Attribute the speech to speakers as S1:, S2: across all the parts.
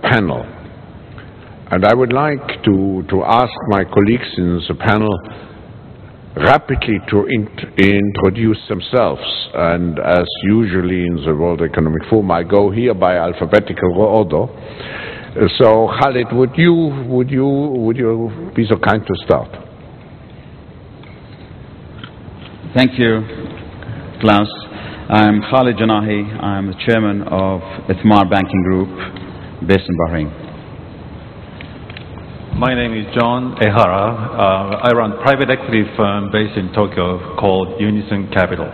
S1: panel. And I would like to ask my colleagues in the panel rapidly to introduce themselves. And as usually in the World Economic Forum, I go here by alphabetical order. So Khalid, would you be so kind to start?
S2: Thank you, Klaus. I'm Khalid Janahi. I'm the chairman of Ithmar Banking Group based in Bahrain.
S3: My name is John Ehara. I run a private equity firm based in Tokyo called Unison Capital.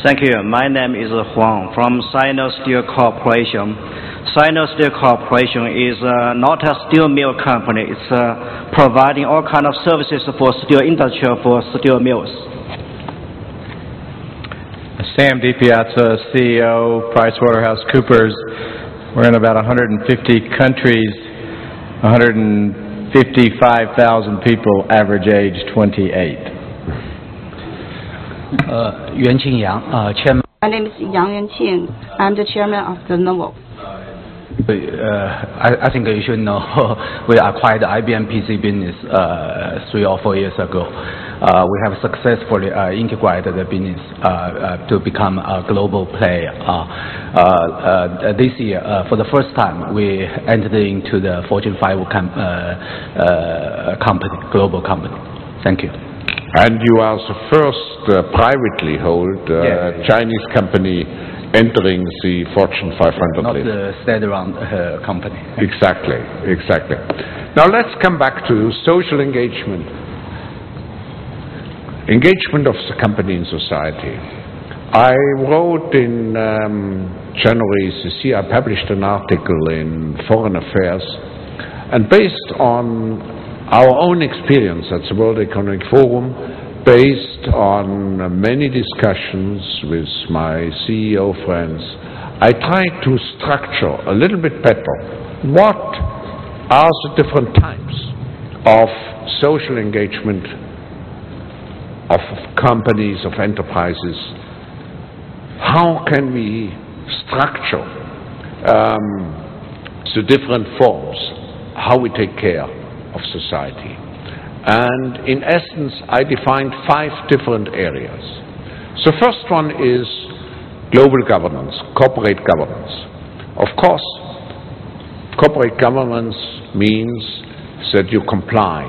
S4: Thank you. My name is Huang from Sino-Steel Corporation. Sino-Steel Corporation is not a steel mill company. It's providing all kinds of services for steel industry, for steel mills.
S5: Sam DiPiazza, CEO, PricewaterhouseCoopers. We're in about 150 countries, 155,000 people, average age 28.
S6: Yuan Qingyang, chairman.
S7: My name is Yang Yuanqing. I'm the chairman of the Novo.
S6: I think you should know we acquired the IBM PC business 3 or 4 years ago. We have successfully integrated the business to become a global player. This year, for the first time, we entered into the Fortune 5 global company. Thank you.
S1: And you are the first privately held Chinese company entering the Fortune 500
S6: Not
S1: list.
S6: the state-run company.
S1: Exactly, exactly. Now let's come back to social engagement. Engagement of the company in society. I wrote in January this year, I published an article in Foreign Affairs, and based on our own experience at the World Economic Forum, based on many discussions with my CEO friends, I tried to structure a little bit better what are the different types of social engagement of companies, of enterprises. How can we structure the different forms, how we take care of society? And in essence, I defined 5 different areas. The first one is global governance, corporate governance. Of course, corporate governance means that you comply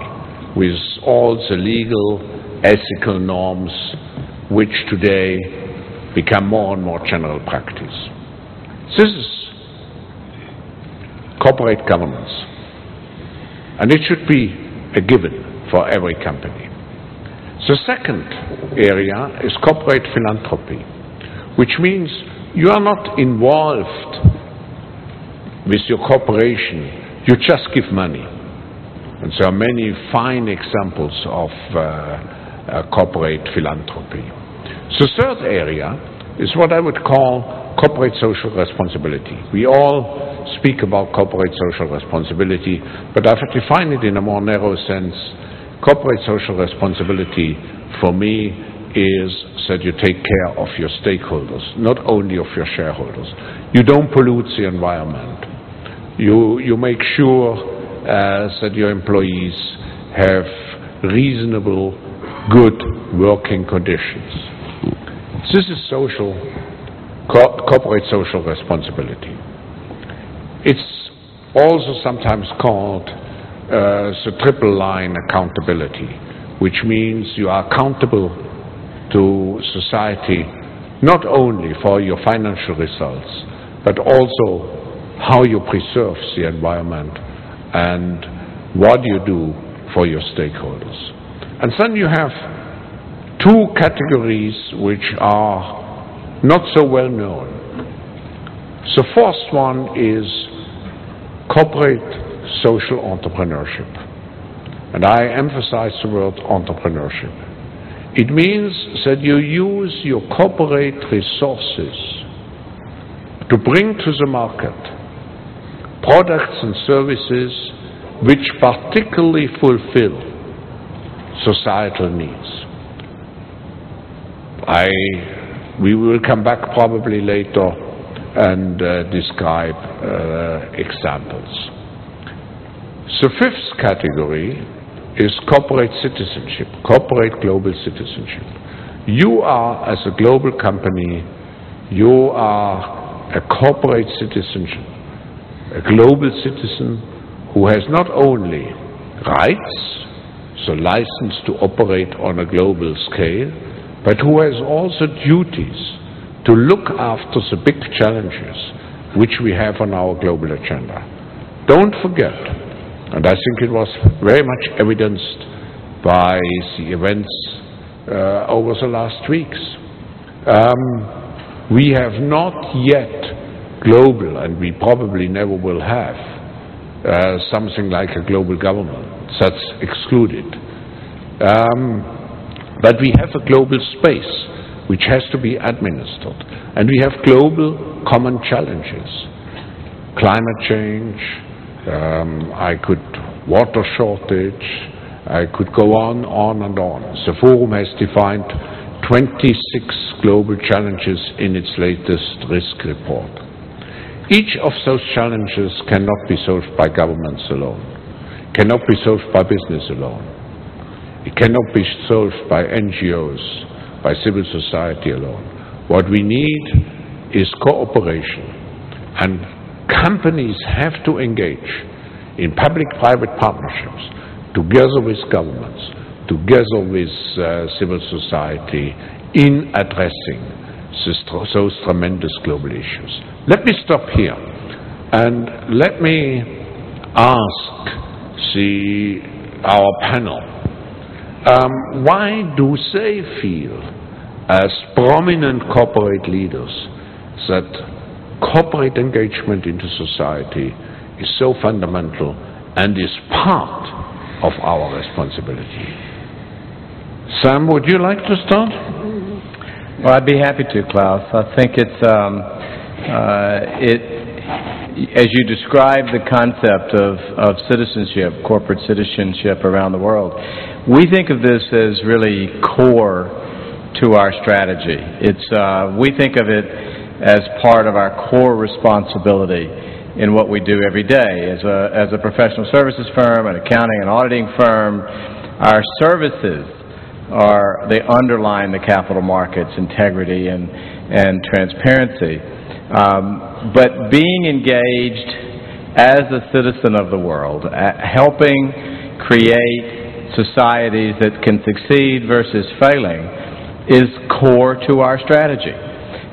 S1: with all the legal, ethical norms which today become more and more general practice. This is corporate governance, and it should be a given for every company. The second area is corporate philanthropy, which means you are not involved with your corporation, you just give money. And there are many fine examples of corporate philanthropy. The third area is what I would call corporate social responsibility. We all speak about corporate social responsibility, but I've defined it in a more narrow sense. Corporate social responsibility for me is that you take care of your stakeholders, not only of your shareholders. You don't pollute the environment. You make sure that your employees have reasonable, good working conditions. This is corporate social responsibility. It's also sometimes called the triple line accountability, which means you are accountable to society not only for your financial results, but also how you preserve the environment and what you do for your stakeholders. And then you have 2 categories which are not so well known. The first one is corporate social entrepreneurship. And I emphasize the word entrepreneurship. It means that you use your corporate resources to bring to the market products and services which particularly fulfill societal needs. We will come back probably later and describe examples. The fifth category is corporate citizenship, corporate global citizenship. You are, as a global company, you are a corporate citizen, a global citizen who has not only rights, so license to operate on a global scale, but who has also duties to look after the big challenges which we have on our global agenda. Don't forget, and I think it was very much evidenced by the events over the last weeks, we have not yet global, and we probably never will have, something like a global government. That's excluded. But we have a global space which has to be administered. And we have global common challenges. Climate change, water shortage, I could go on and on. The Forum has defined 26 global challenges in its latest risk report. Each of those challenges cannot be solved by governments alone, cannot be solved by business alone. It cannot be solved by NGOs, by civil society alone. What we need is cooperation, and companies have to engage in public-private partnerships together with governments, together with civil society in addressing those tremendous global issues. Let me stop here and let me ask our panel, why do they feel, as prominent corporate leaders, that corporate engagement into society is so fundamental and is part of our responsibility? Sam, would you like to start?
S5: Well, I'd be happy to, Klaus. I think it's, as you describe the concept of citizenship, corporate citizenship around the world, we think of this as really core to our strategy. We think of it as part of our core responsibility in what we do every day. As a professional services firm, an accounting and auditing firm, our services they underline the capital markets integrity and transparency. But being engaged as a citizen of the world, helping create societies that can succeed versus failing, is core to our strategy.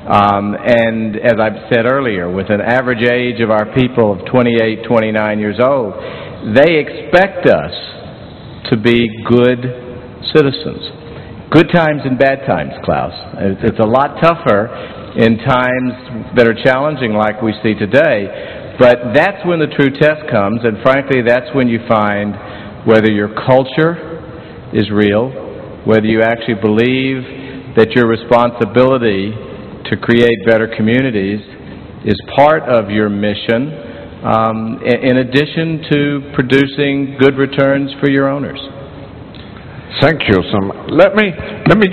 S5: And as I've said earlier, with an average age of our people of 28, 29 years old, they expect us to be good citizens. Good times and bad times, Klaus. It's a lot tougher in times that are challenging like we see today, but that's when the true test comes, and frankly, that's when you find whether your culture is real, whether you actually believe that your responsibility to create better communities is part of your mission, in addition to producing good returns for your owners.
S1: Thank you, Sam. Let me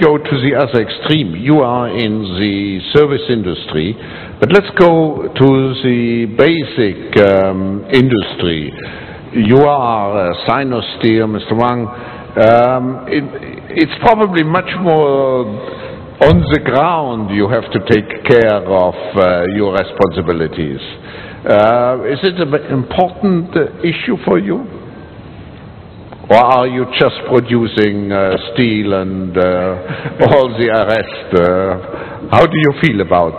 S1: go to the other extreme. You are in the service industry, but let's go to the basic industry. You are Sinosteel, Mr. Wang. It's probably much more on the ground you have to take care of your responsibilities. Is it an important issue for you? Or are you just producing steel and all the rest? How do you feel about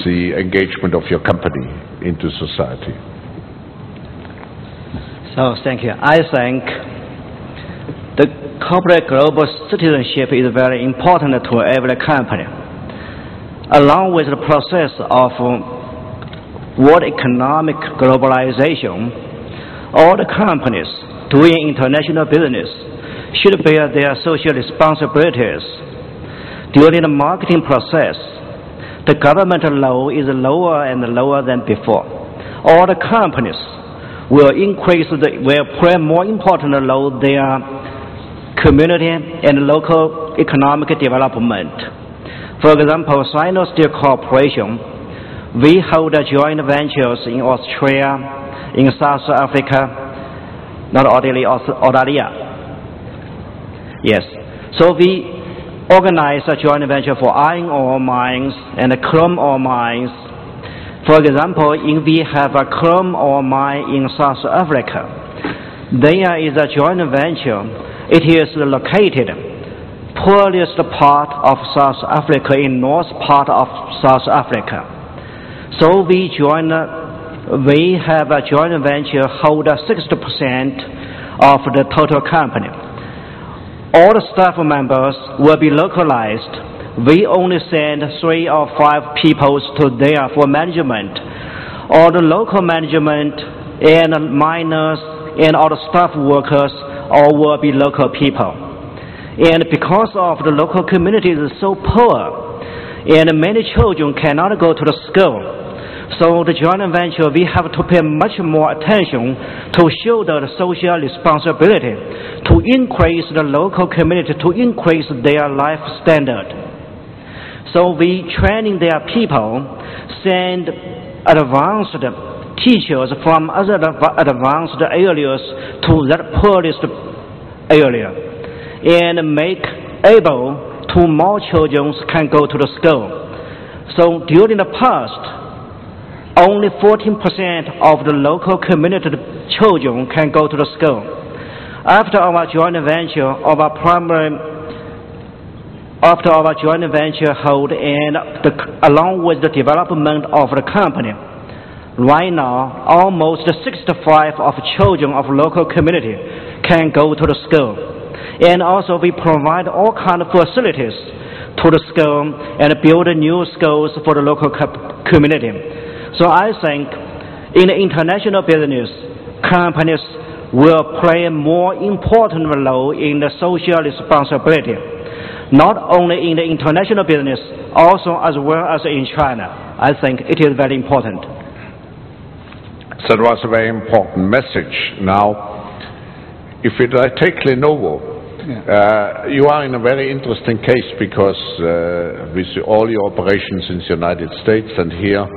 S1: the engagement of your company into society?
S4: So, thank you. I think the corporate global citizenship is very important to every company. Along with the process of world economic globalization, all the companies doing international business should bear their social responsibilities. During the marketing process, the government role is lower and lower than before. All the companies will play more important role in their community and local economic development. For example, Sinosteel Corporation we hold joint ventures in Australia, in South Africa, not Australia. Yes. So we organize a joint venture for iron ore mines and chrome ore mines. For example, we have a chrome ore mine in South Africa. There is a joint venture. It is located poorest part of South Africa, in north part of South Africa. So we have a joint venture hold 60% of the total company. All the staff members will be localized. We only send 3 or 5 people to there for management. All the local management and miners and all the staff workers all will be local people. And because of the local community is so poor, and many children cannot go to the school, so the joint venture, we have to pay much more attention to show the social responsibility, to increase the local community, to increase their life standard. So we training their people, send advanced teachers from other advanced areas to that poorest area, and make able to more children can go to the school. So during the past, only 14% of the local community children can go to the school. After our joint venture, after our joint venture hold and along with the development of the company, right now almost 65% of children of local community can go to the school. And also we provide all kind of facilities to the school and build new schools for the local community. So I think in the international business, companies will play a more important role in the social responsibility, not only in the international business, also as well as in China. I think it is very important.
S1: So it was a very important message. Now, if I take Lenovo, you are in a very interesting case because with all your operations in the United States and here,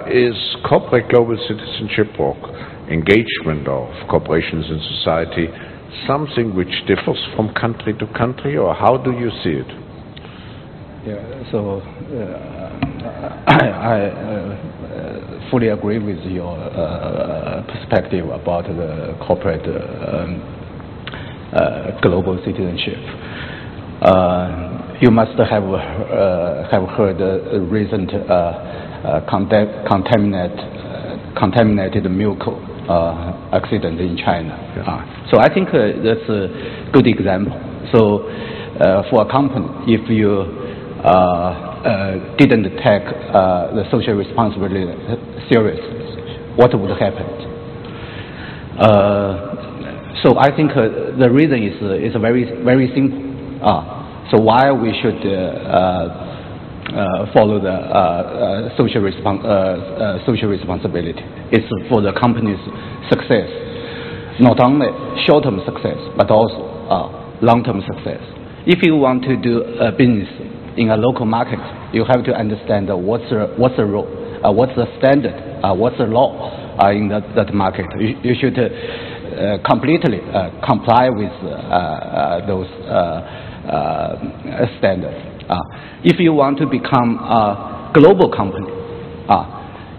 S1: is corporate global citizenship or engagement of corporations in society something which differs from country to country, or how do you see it?
S6: Yeah, so I fully agree with your perspective about the corporate global citizenship. You must have heard the recent contaminated milk accident in China. So I think that's a good example. So for a company, if you didn't take the social responsibility seriously, what would happen? So I think the reason is very simple. So why we should follow the social responsibility? It's for the company's success, not only short-term success, but also long-term success. If you want to do a business in a local market, you have to understand what's the rule, what's the standard, what's the law in that market. You should completely comply with those standards. If you want to become a global company,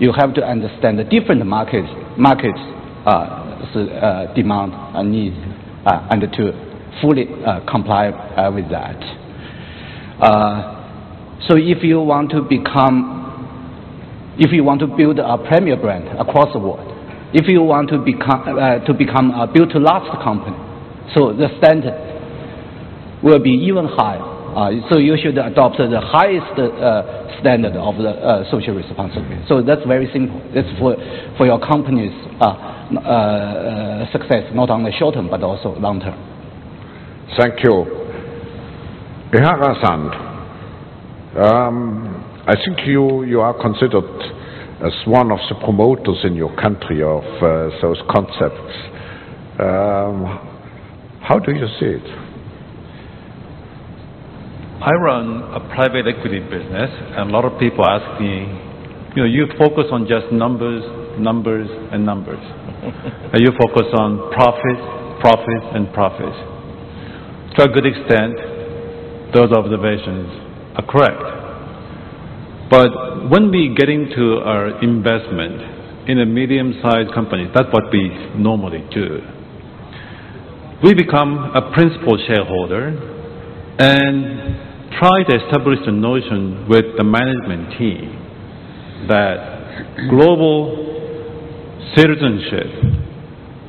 S6: you have to understand the different markets demand and needs, and to fully comply with that. So if you want to build a premier brand across the world, if you want to become a built-to-last company, so the standard will be even higher. So you should adopt the highest standard of the social responsibility. So that's very simple. It's for your company's success, not only short term but also long term.
S1: Thank you. Ihara-san, I think you are considered as one of the promoters in your country of those concepts. How do you see it?
S3: I run a private equity business, and a lot of people ask me, You focus on just numbers, numbers, and numbers. And you focus on profits, profits, and profits. To a good extent, those observations are correct. But when we get into our investment in a medium-sized company, that's what we normally do. We become a principal shareholder and try to establish the notion with the management team that global citizenship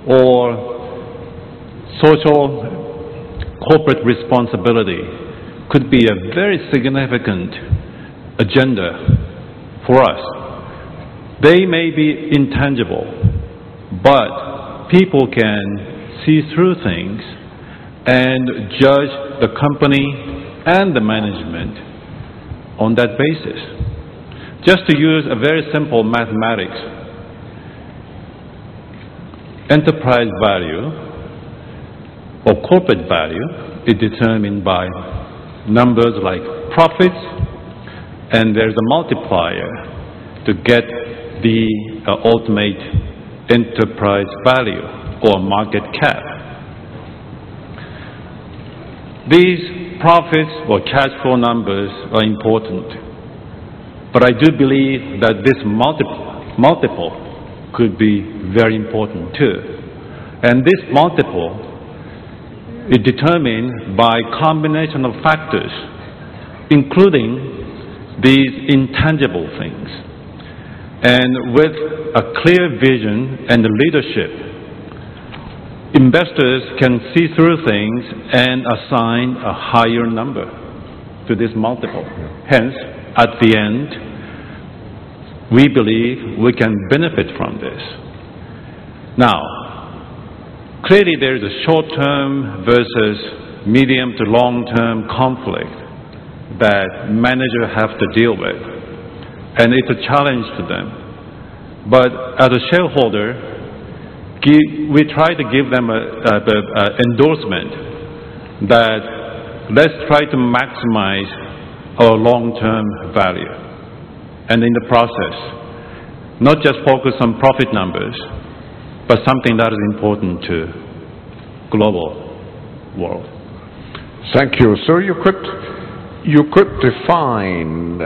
S3: or social corporate responsibility could be a very significant agenda for us. They may be intangible, but people can see through things and judge the company and the management on that basis. Just to use a very simple mathematics, enterprise value or corporate value is determined by numbers like profits, and there's a multiplier to get the ultimate enterprise value or market cap. These profits or cash flow numbers are important, but I do believe that this multiple could be very important too. And this multiple is determined by combination of factors, including these intangible things. And with a clear vision and leadership, investors can see through things and assign a higher number to this multiple. Hence, at the end, we believe we can benefit from this. Now, clearly there is a short-term versus medium to long-term conflict that managers have to deal with, and it's a challenge to them. But as a shareholder, we try to give them an endorsement that let's try to maximize our long-term value, and in the process, not just focus on profit numbers, but something that is important to global world.
S1: Thank you. So you could define,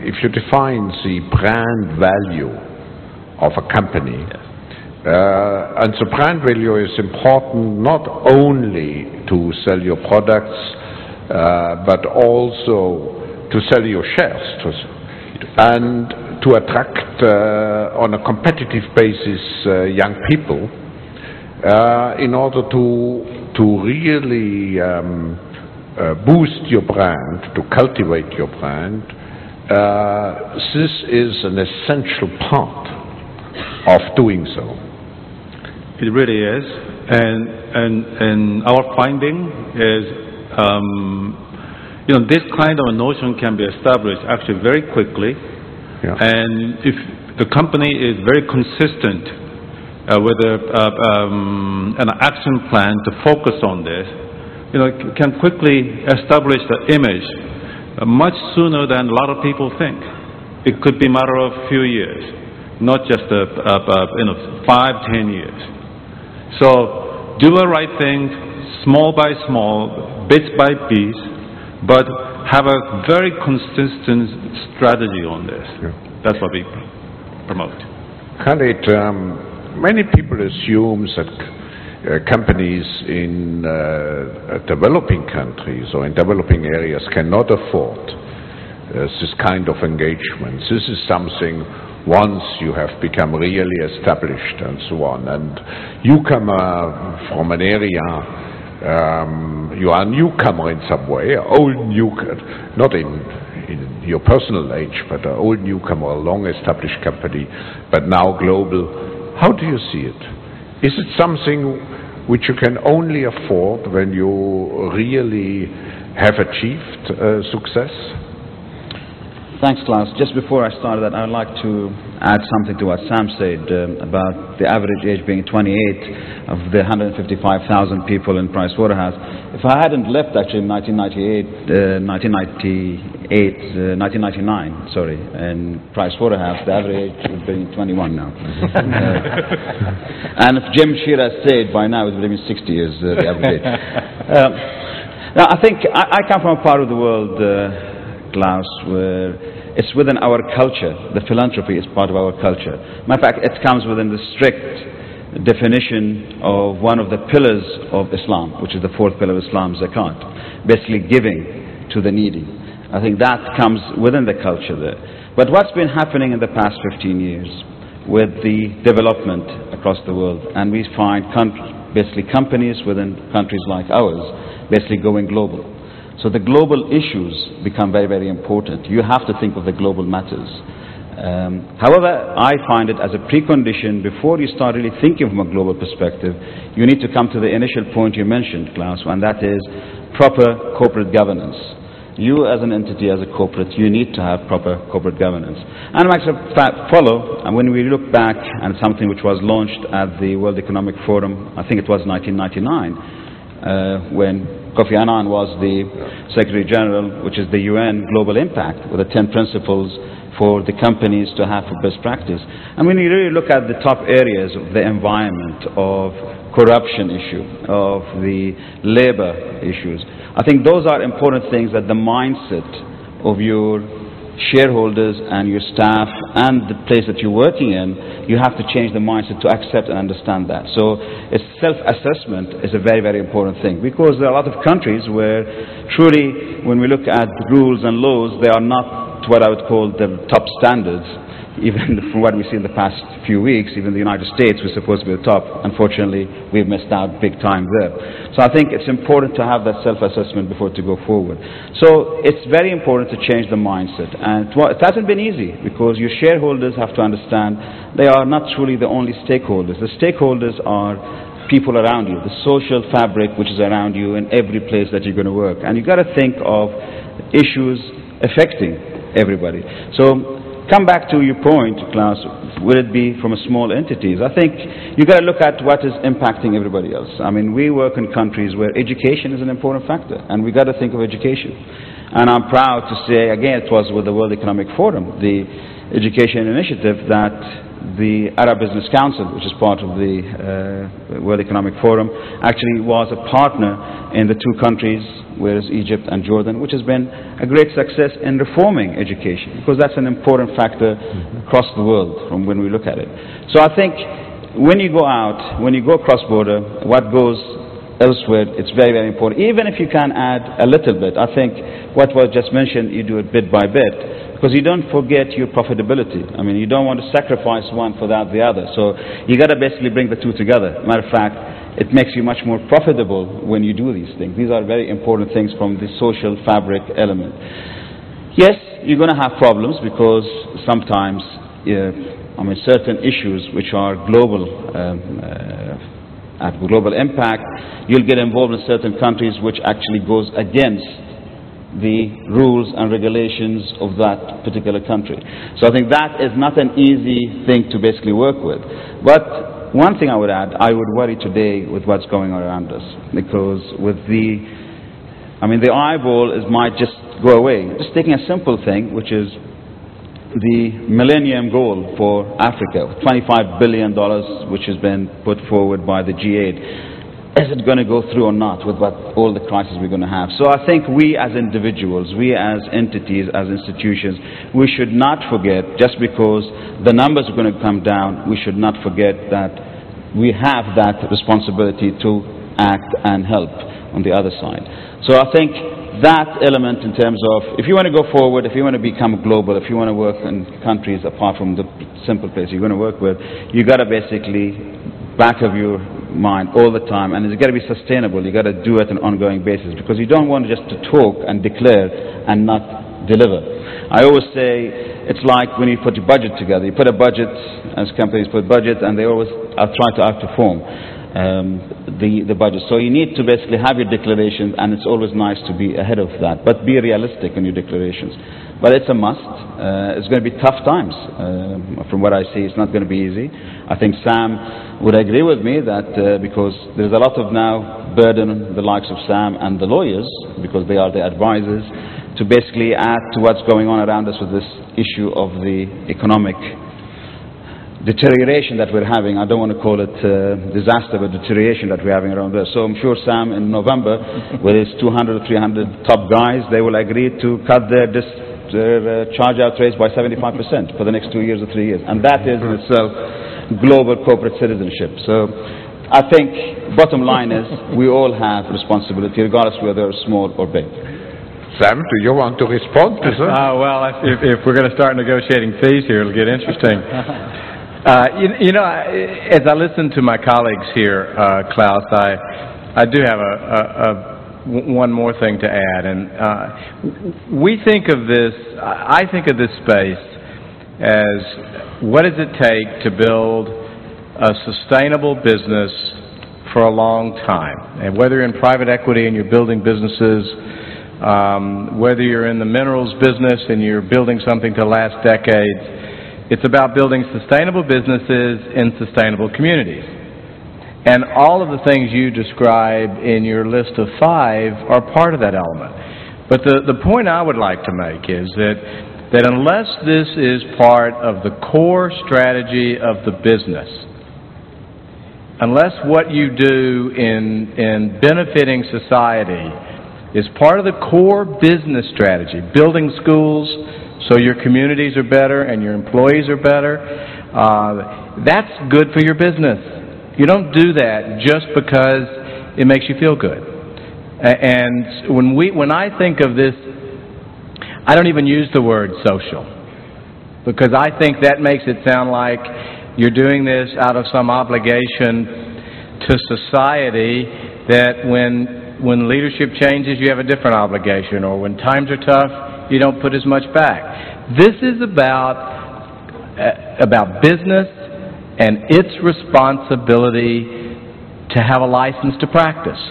S1: if you define the brand value of a company, and the brand value is important not only to sell your products, but also to sell your shares, and to attract on a competitive basis young people in order to really boost your brand, to cultivate your brand. This is an essential part of doing so.
S3: It really is, and our finding is, this kind of a notion can be established actually very quickly. Yeah. And if the company is very consistent with an action plan to focus on this, it can quickly establish the image much sooner than a lot of people think. It could be a matter of a few years, not just 5-10 years. So do the right thing, small by small, bits by bits, but have a very consistent strategy on this. Yeah. That's what we promote.
S1: Khalid, many people assume that companies in developing countries or in developing areas cannot afford this kind of engagement. This is something once you have become really established and so on. And you come from an area, you are a newcomer in some way, old newcomer, not in your personal age, but an old newcomer, a long-established company, but now global. How do you see it? Is it something which you can only afford when you really have achieved success?
S2: Thanks, Klaus. Just before I start that, I would like to add something to what Sam said about the average age being 28 of the 155,000 people in Pricewaterhouse. If I hadn't left actually in 1999, sorry, in Pricewaterhouse, the average age would be 21 now. And if Jim Shearer stayed by now, it would have been 60 years, the average age. Now, I think I come from a part of the world, Klaus, where it's within our culture. The philanthropy is part of our culture. Matter of fact, it comes within the strict definition of one of the pillars of Islam, which is the fourth pillar of Islam, zakat, basically giving to the needy. I think that comes within the culture there. But what's been happening in the past 15 years with the development across the world, and we find basically companies within countries like ours basically going global. So the global issues become very, very important. You have to think of the global matters. However, I find it as a precondition before you start really thinking from a global perspective, you need to come to the initial point you mentioned, Klaus, and that is proper corporate governance. You as an entity, as a corporate, you need to have proper corporate governance. And I and when we look back at something which was launched at the World Economic Forum, I think it was 1999, when Kofi Annan was the Secretary General, which is the UN Global Impact, with the 10 principles for the companies to have for best practice. And when you really look at the top areas of the environment, of corruption issue, of the labor issues, I think those are important things that the mindset of your shareholders and your staff and the place that you're working in, you have to change the mindset to accept and understand that. So self-assessment is a very, very important thing, because there are a lot of countries where truly when we look at rules and laws, they are not what I would call the top standards. Even from what we see in the past few weeks, even the United States was supposed to be the top. Unfortunately, we've missed out big time there. So I think it's important to have that self-assessment before to go forward. So it's very important to change the mindset. And it hasn't been easy, because your shareholders have to understand they are not truly the only stakeholders. The stakeholders are people around you, the social fabric which is around you in every place that you're going to work. And you've got to think of issues affecting everybody. So come back to your point, Klaus, would it be from a small entities? I think you've got to look at what is impacting everybody else. I mean, we work in countries where education is an important factor, and we've got to think of education. And I'm proud to say, again, it was with the World Economic Forum, the education initiative, that the Arab Business Council, which is part of the World Economic Forum, actually was a partner in the two countries, whereas Egypt and Jordan, which has been a great success in reforming education, because that's an important factor across the world from when we look at it. So I think when you go out, when you go cross-border, what goes elsewhere, it's very, very important. Even if you can add a little bit, I think what was just mentioned, you do it bit by bit, because you don't forget your profitability. I mean, you don't want to sacrifice one for the other. So you got to basically bring the two together. Matter of fact, it makes you much more profitable when you do these things. These are very important things from the social fabric element. Yes, you're going to have problems, because sometimes, I mean, certain issues which are global, have global impact, you'll get involved in certain countries which actually goes against the rules and regulations of that particular country. So I think that is not an easy thing to basically work with. But one thing I would add, I would worry today with what's going on around us, because with the eyeball might just go away. Just taking a simple thing, which is the Millennium Goal for Africa, $25 billion, which has been put forward by the G8. Is it going to go through or not with all the crises we're going to have? So I think we as individuals, we as entities, as institutions, we should not forget, just because the numbers are going to come down, we should not forget that we have that responsibility to act and help on the other side. So I think that element in terms of, if you want to go forward, if you want to become global, if you want to work in countries apart from the simple place you're going to work with, you got to basically back of your mind all the time, and it's got to be sustainable. You got to do it on an ongoing basis, because you don't want just to talk and declare and not deliver. I always say it's like when you put your budget together. You put a budget, as companies put budget, and they always try to outperform. the budget. So you need to basically have your declarations, and it's always nice to be ahead of that, but be realistic in your declarations. But it's a must. It's going to be tough times. From what I see, it's not going to be easy. I think Sam would agree with me that because there's a lot of now burden on the likes of Sam and the lawyers, because they are the advisors, to basically add to what's going on around us with this issue of the economic deterioration that we're having. I don't want to call it disaster, but deterioration that we're having around us. So I'm sure Sam in November, with his 200 or 300 top guys, they will agree to cut their charge-out rates by 75% for the next 2 years or 3 years. And that is in itself global corporate citizenship. So I think bottom line is we all have responsibility, regardless whether small or big.
S1: Sam, do you want to respond to that?
S5: Well, if we're going to start negotiating fees here, it'll get interesting. You know, as I listen to my colleagues here, Klaus, I do have one more thing to add. And we think of this, I think of this space as what does it take to build a sustainable business for a long time. And whether you're in private equity and you're building businesses, whether you're in the minerals business and you're building something to last decades, it's about building sustainable businesses in sustainable communities. And all of the things you describe in your list of 5 are part of that element. But the point I would like to make is that unless this is part of the core strategy of the business, unless what you do in benefiting society is part of the core business strategy, building schools so your communities are better and your employees are better, that's good for your business. You don't do that just because it makes you feel good. And when I think of this, I don't even use the word social, because I think that makes it sound like you're doing this out of some obligation to society, that when leadership changes you have a different obligation, or when times are tough you don't put as much back. This is about business and its responsibility to have a license to practice.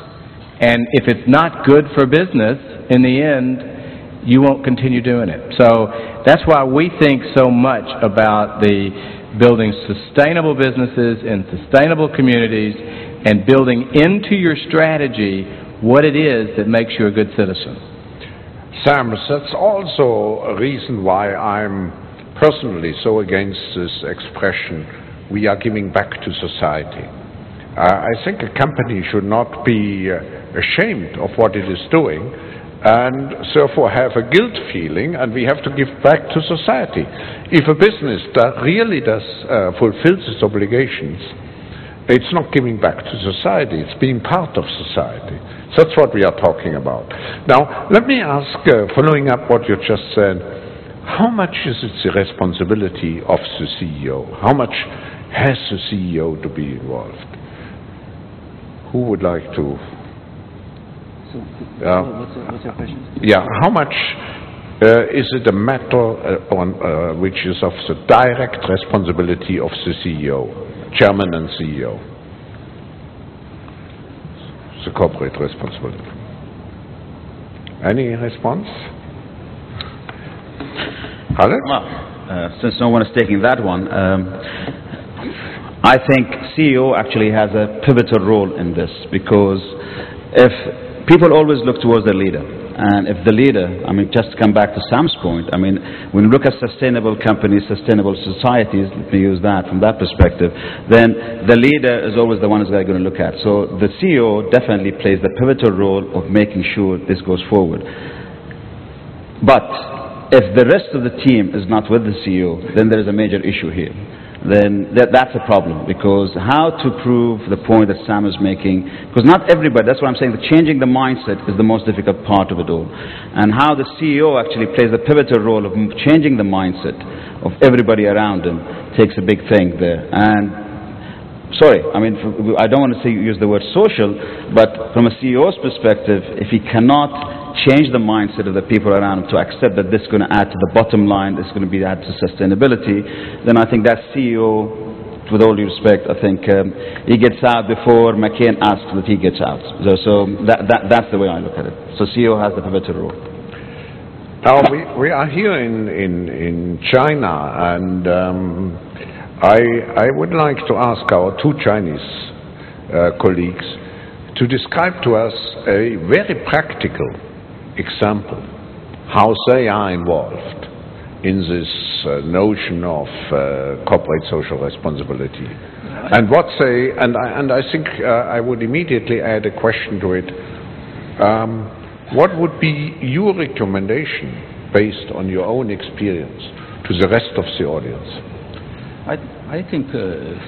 S5: And if it's not good for business, in the end, you won't continue doing it. So that's why we think so much about the building sustainable businesses in sustainable communities and building into your strategy what it is that makes you a good citizen.
S1: Sam, that's also a reason why I'm personally so against this expression, we are giving back to society. I think a company should not be ashamed of what it is doing and therefore have a guilt feeling, and we have to give back to society. If a business that really does fulfill its obligations, it's not giving back to society, it's being part of society. That's what we are talking about. Now, let me ask, following up what you just said, how much is it the responsibility of the CEO? How much has the CEO to be involved? Who would like to?
S2: What's your question?
S1: Yeah, how much is it a matter which is of the direct responsibility of the CEO, chairman and CEO? The corporate responsibility. Any response?
S2: Well, since no one is taking that one, I think CEO actually has a pivotal role in this, because if people always look towards their leader, and if the leader, I mean, just to come back to Sam's point, I mean, when you look at sustainable companies, sustainable societies, let me use that from that perspective, then the leader is always the one who's going to look at. So the CEO definitely plays the pivotal role of making sure this goes forward. But if the rest of the team is not with the CEO, then there is a major issue here. Then that's a problem, because how to prove the point that Sam is making, because not everybody, that's what I'm saying, changing the mindset is the most difficult part of it all. And how the CEO actually plays the pivotal role of changing the mindset of everybody around him takes a big thing there. And sorry, I mean, I don't want to use the word social, but from a CEO's perspective, if he cannot change the mindset of the people around him to accept that this is going to add to the bottom line, this is going to be add to sustainability, then I think that CEO with all due respect, I think he gets out before McCain asks that he gets out. So that's the way I look at it. So CEO has the pivotal role.
S1: Now, we are here in China, and I would like to ask our two Chinese colleagues to describe to us a very practical example how they are involved in this notion of corporate social responsibility, and what they, and I think I would immediately add a question to it. What would be your recommendation based on your own experience to the rest of the audience?
S6: I think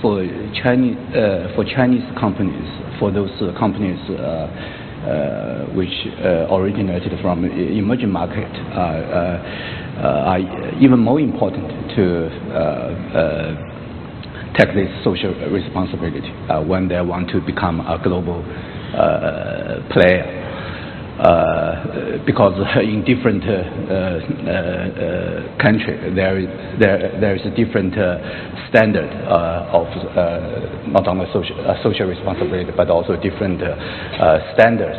S6: for Chinese companies, for those companies which originated from emerging market, are even more important to take this social responsibility when they want to become a global player. Because in different country there is a different standard of not only social responsibility but also different standards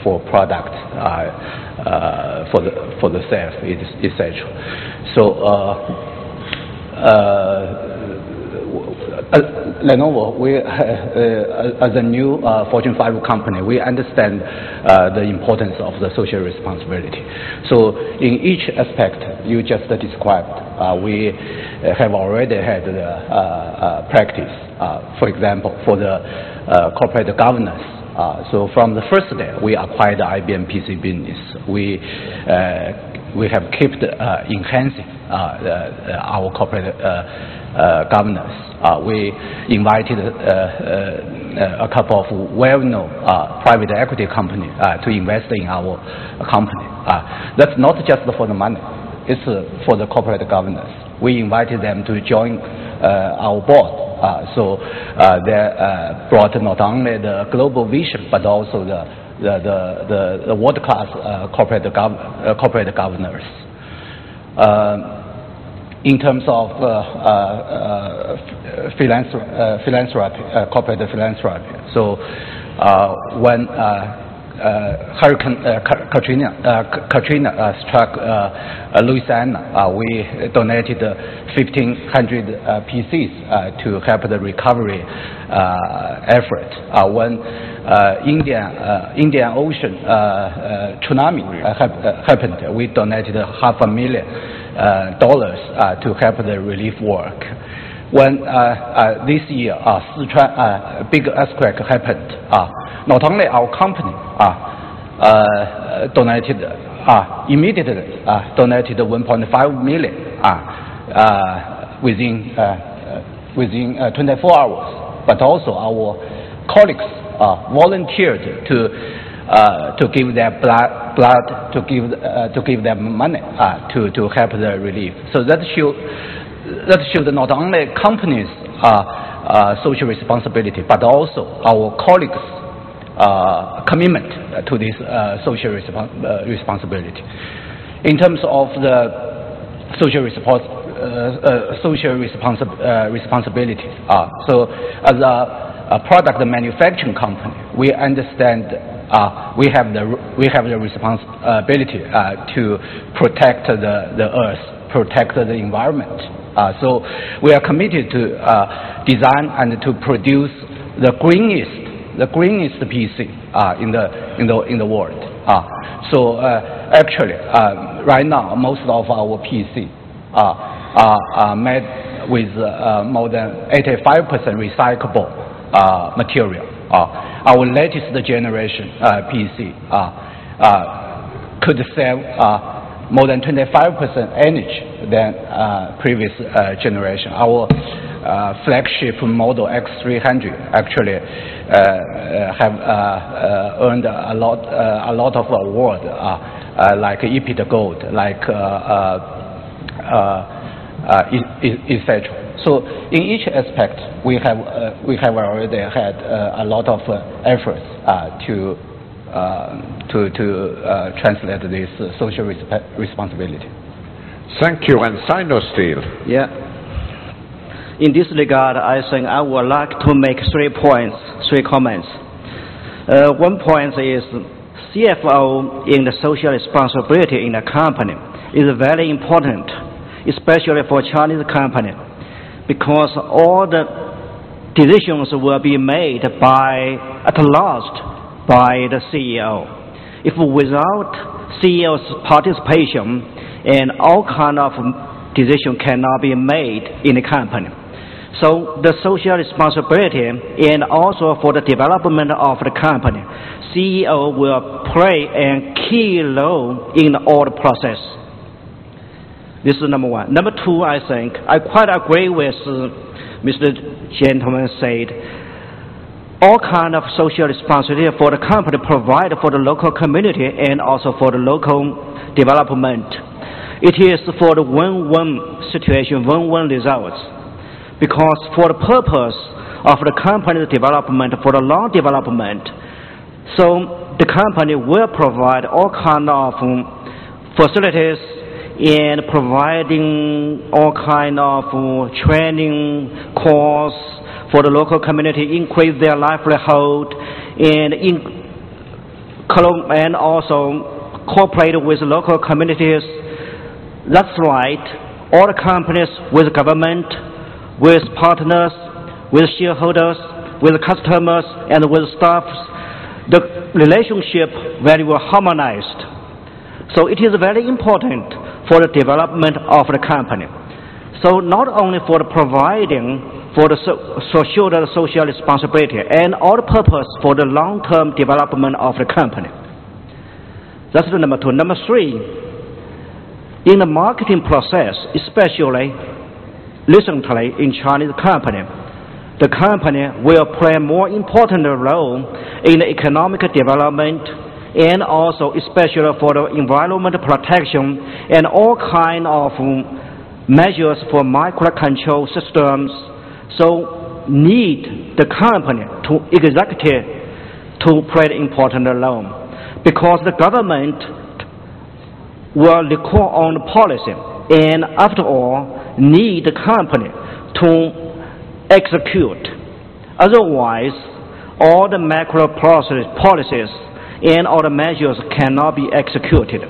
S6: for product, for the sales, etc. So Lenovo, as a new Fortune 5 company, we understand the importance of the social responsibility. So in each aspect you just described, we have already had the practice. For example, for the corporate governance. So from the first day we acquired the IBM PC business, we have kept enhancing our corporate governance. We invited a couple of well-known private equity companies to invest in our company. That's not just for the money, it's for the corporate governance. We invited them to join our board. So they brought not only the global vision but also the world-class corporate governors. In terms of philanthropy, corporate philanthropy. So when Hurricane Katrina struck Louisiana, we donated 1,500 PCs to help the recovery effort. When Indian Ocean tsunami happened, we donated $500,000 to help the relief work. When this year Sichuan big earthquake happened, not only our company donated immediately donated 1.5 million within 24 hours, but also our colleagues volunteered to give their blood, to give them money to help the relief. So that showed not only companies' social responsibility, but also our colleagues' commitment to this social responsibility. In terms of the social responsibility, so as a product manufacturing company, we understand we have the responsibility to protect the earth, protect the environment. So we are committed to design and to produce the greenest PC in the world. So actually, right now most of our PC are made with more than 85% recyclable material. Our latest generation PC could save more than 25% energy than previous generation. Our flagship model X300 actually have earned a lot of awards like EPIT Gold, like etc. So in each aspect, we have already had a lot of efforts to translate this social responsibility.
S1: Thank you. And Sinosteel.
S2: Yeah.
S4: In this regard, I think I would like to make 3 points, 3 comments. One point is CFO in the social responsibility in the company is very important, especially for Chinese company, because all the decisions will be made at last by the CEO. If without CEO's participation, and all kind of decision cannot be made in the company. So the social responsibility and also for the development of the company, CEO will play a key role in all the process. This is number one. Number two, I think, I quite agree with Mr. Gentleman said, all kind of social responsibility for the company provide for the local community and also for the local development. It is for the win-win situation, win-win results. Because for the purpose of the company's development, for the long development, so the company will provide all kind of facilities and providing all kind of training course for the local community, increase their livelihood, and also cooperate with local communities. That's right. All the companies with government, with partners, with shareholders, with customers, and with staffs, the relationship very well harmonized. So it is very important for the development of the company. So not only for the providing for the social responsibility and all the purpose for the long-term development of the company. That's the number two. Number three, in the marketing process, especially recently in Chinese company, the company will play a more important role in the economic development and also especially for the environmental protection and all kind of measures for microcontrol systems. So need the company to executive to play an important role, because the government will record on the policy and after all need the company to execute. Otherwise, all the macro policies and all the measures cannot be executed.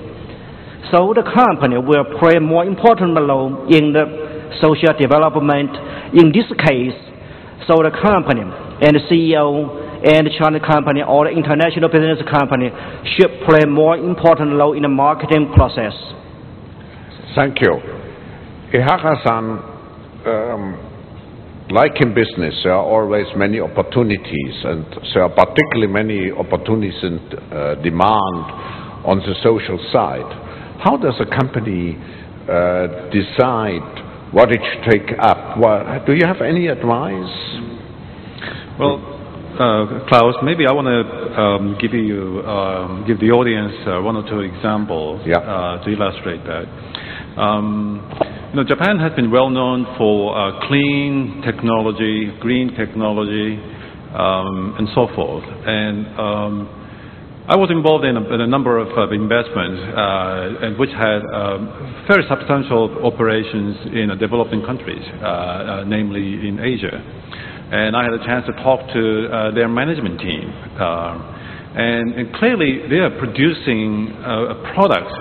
S4: So the company will play a more important role in the social development. In this case, so the company and the CEO and the China company or the international business company should play a more important role in the marketing process.
S1: Thank you. Ihara-san, like in business, there are always many opportunities, and there are particularly many opportunities and demand on the social side. How does a company decide what it should take up? Well, do you have any advice?
S3: Well, Klaus, maybe I want to give the audience one or two examples to illustrate that. Japan has been well known for clean technology, green technology, and so forth. And I was involved in a number of investments and which had very substantial operations in developing countries, namely in Asia. And I had a chance to talk to their management team. And clearly they are producing a product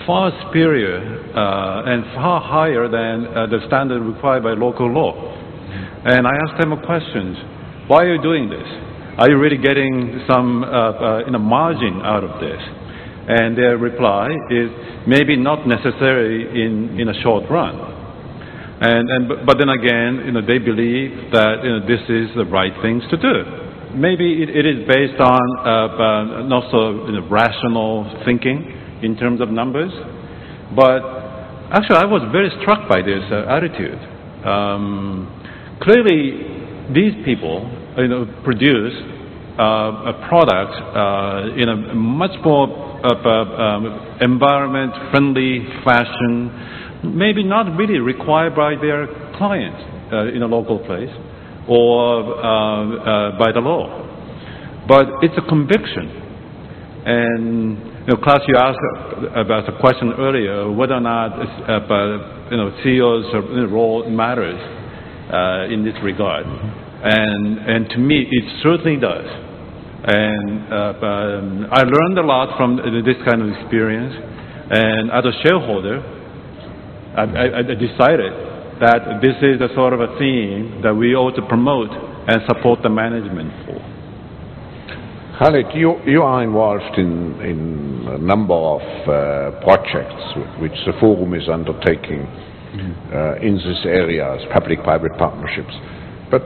S3: far superior and far higher than the standard required by local law. And I asked them a question: why are you doing this? Are you really getting some margin out of this? And their reply is maybe not necessarily in a short run. But then again, they believe that this is the right things to do. Maybe it is based on not so rational thinking in terms of numbers, but actually I was very struck by this attitude. Clearly, these people produce a product in a much more environment-friendly fashion, maybe not really required by their clients in a local place or by the law. But it's a conviction. And Klaus, you asked about the question earlier whether or not CEO's role matters. in this regard. And to me, it certainly does. And I learned a lot from this kind of experience. And as a shareholder, I decided that this is the sort of a theme that we ought to promote and support the management for.
S1: Khalid, you are involved in a number of projects which the Forum is undertaking in this area as public-private partnerships. But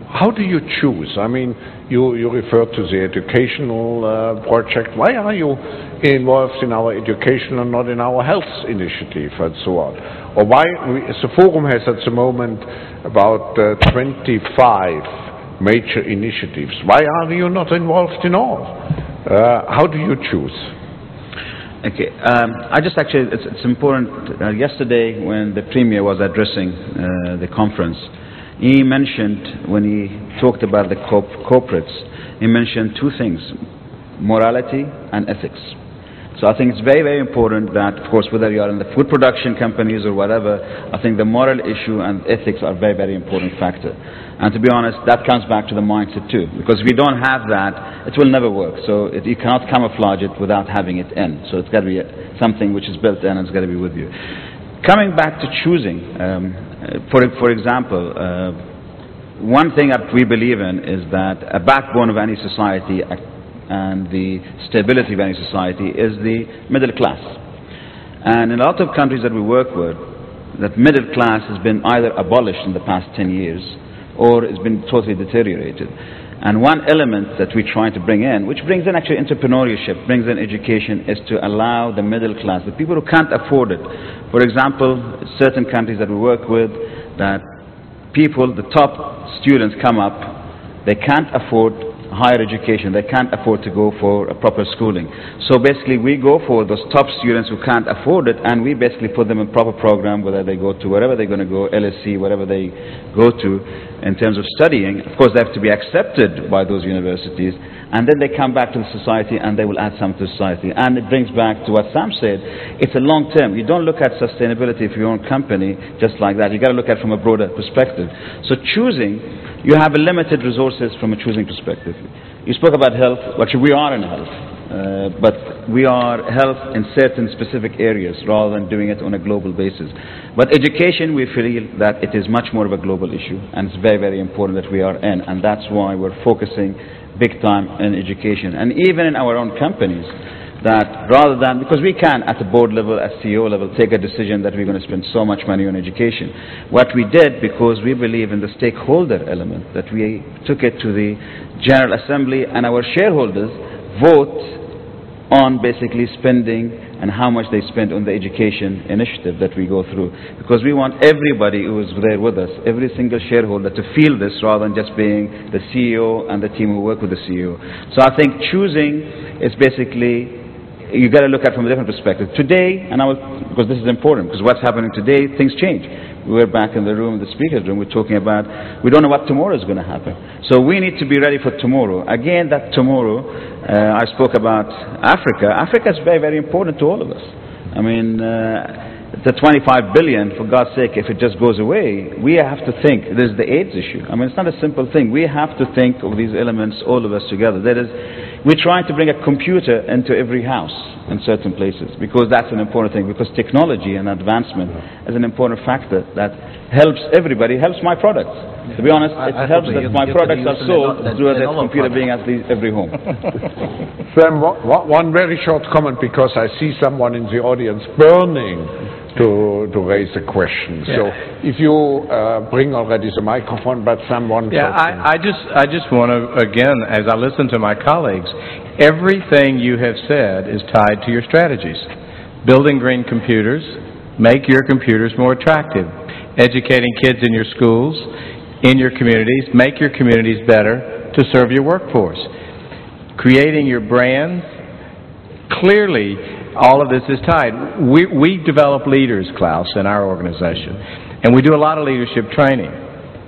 S1: how do you choose? I mean, you refer to the educational project. Why are you involved in our education and not in our health initiative and so on? Or why the Forum has at the moment about 25 major initiatives. Why are you not involved in all? How do you choose?
S2: Okay, it's important. Yesterday, when the Premier was addressing the conference, he mentioned, when he talked about the corporates, he mentioned two things: morality and ethics. So I think it's very, very important that, of course, whether you are in the food production companies or whatever, I think the moral issue and ethics are a very, very important factor. And to be honest, that comes back to the mindset too, because if we don't have that, it will never work. So you cannot camouflage it without having it in. So it's got to be something which is built in and it's got to be with you. Coming back to choosing, for example, one thing that we believe in is that a backbone of any society and the stability of any society is the middle class. And in a lot of countries that we work with, that middle class has been either abolished in the past 10 years or it's been totally deteriorated. And one element that we try to bring in, which brings in actually entrepreneurship, brings in education, is to allow the middle class, the people who can't afford it. For example, certain countries that we work with, that people, the top students come up, they can't afford higher education, they can't afford to go for a proper schooling. So basically we go for those top students who can't afford it, and we basically put them in proper program, whether they go to wherever they're going to go, LSE, whatever they go to in terms of studying. Of course they have to be accepted by those universities, and then they come back to the society and they will add something to society. And it brings back to what Sam said, it's a long term. You don't look at sustainability for your own company just like that. You got to look at it from a broader perspective. So choosing, you have a limited resources from a choosing perspective. You spoke about health. Actually, we are in health, but we are health in certain specific areas rather than doing it on a global basis. But education, we feel that it is much more of a global issue, and it's very, very important that we are in, and that's why we're focusing big time in education. And even in our own companies, that rather than, because we can at the board level, at CEO level, take a decision that we're going to spend so much money on education. What we did, because we believe in the stakeholder element, that we took it to the General Assembly and our shareholders vote on basically spending and how much they spend on the education initiative that we go through. Because we want everybody who is there with us, every single shareholder, to feel this rather than just being the CEO and the team who work with the CEO. So I think choosing is basically, you got to look at it from a different perspective. Today, and because this is important, because what's happening today, things change. We were back in the room, the speaker's room, we're talking about, we don't know what tomorrow is going to happen. So we need to be ready for tomorrow. Again, that tomorrow, I spoke about Africa. Africa is very, very important to all of us. I mean, the 25 billion, for God's sake, if it just goes away, we have to think, there's the AIDS issue. I mean, it's not a simple thing. We have to think of these elements, all of us together. That is, we're trying to bring a computer into every house in certain places, because that's an important thing, because technology and advancement is an important factor that helps everybody, helps my products. To be honest, it helps that my products are sold through the computer being at every home.
S1: Sam, one very short comment, because I see someone in the audience burning to raise a question. Yeah. So if you bring already the microphone, but someone...
S5: Yeah, I just want to, again, as I listen to my colleagues, everything you have said is tied to your strategies. Building green computers, make your computers more attractive. Educating kids in your schools, in your communities, make your communities better to serve your workforce. Creating your brand, clearly all of this is tied. We develop leaders, Klaus, in our organization, and we do a lot of leadership training.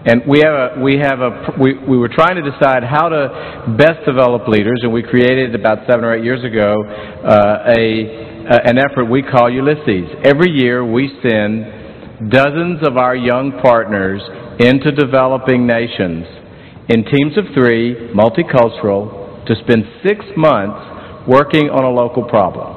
S5: And we were trying to decide how to best develop leaders, and we created about 7 or 8 years ago an effort we call Ulysses. Every year we send dozens of our young partners into developing nations in teams of 3, multicultural, to spend 6 months working on a local problem.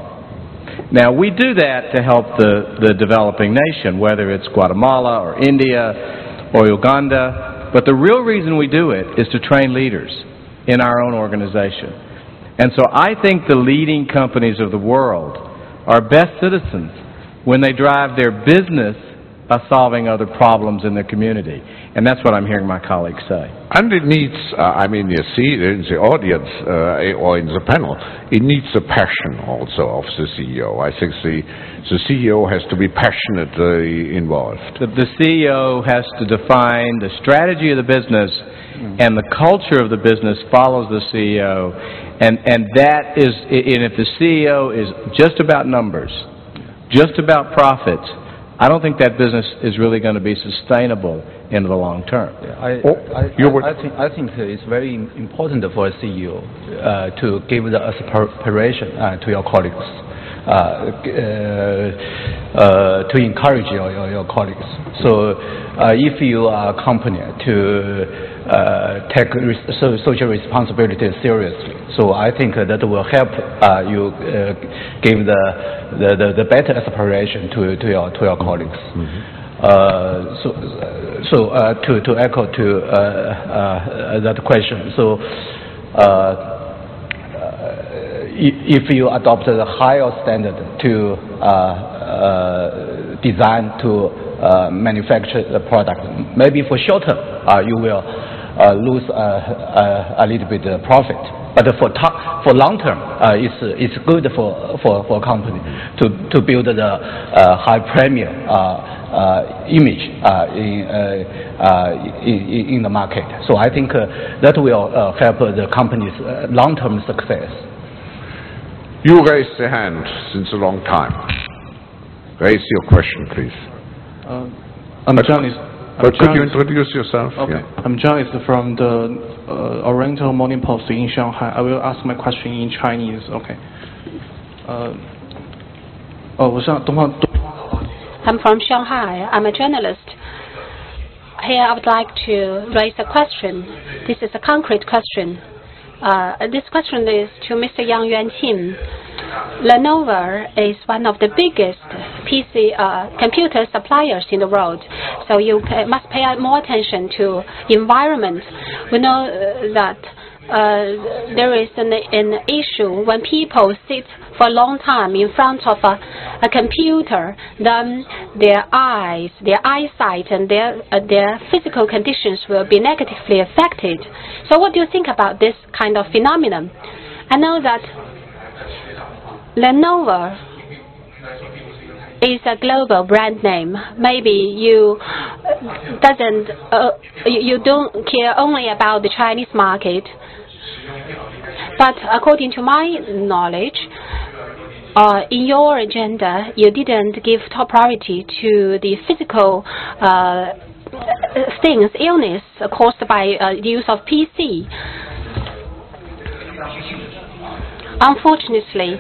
S5: Now, we do that to help the developing nation, whether it's Guatemala or India or Uganda, but the real reason we do it is to train leaders in our own organization. And so I think the leading companies of the world are best citizens when they drive their business by solving other problems in their community. And that's what I'm hearing my colleagues say.
S1: And it needs, I mean, you see in the audience or in the panel, it needs the passion also of the CEO. I think the CEO has to be passionately involved.
S5: The CEO has to define the strategy of the business, and the culture of the business follows the CEO. And that is, and if the CEO is just about numbers, just about profits, I don't think that business is really going to be sustainable in the long term.
S6: I think it's very important for a CEO to give the aspiration to your colleagues, to encourage your colleagues. So if you are a company to take social responsibility seriously, so I think that will help you give the better aspiration to your colleagues. To echo to that question, so if you adopt a higher standard to design to manufacture the product, maybe for short term you will lose a little bit of profit. But for long term, it's good for a company to build the high premium image in the market. So I think that will help the company's long-term success.
S1: You raised the hand since a long time. Raise your question, please.
S8: I'm John.
S1: But could you introduce yourself?
S8: Okay.
S1: Yeah.
S8: I'm John from the Oriental Morning Post in Shanghai. I will ask my question in Chinese. Okay.
S9: I'm from Shanghai. I'm a journalist. Here I would like to raise a question. This is a concrete question. This question is to Mr. Yang Yuanqing. Lenovo is one of the biggest PC computer suppliers in the world, so you must pay more attention to environment. We know that there is an issue when people sit for a long time in front of a computer, then their eyes, their eyesight, and their physical conditions will be negatively affected. So what do you think about this kind of phenomenon? I know that Lenovo is a global brand name. Maybe you don't care only about the Chinese market. But according to my knowledge, in your agenda, you didn't give top priority to the physical things, illness caused by the use of PC. Unfortunately,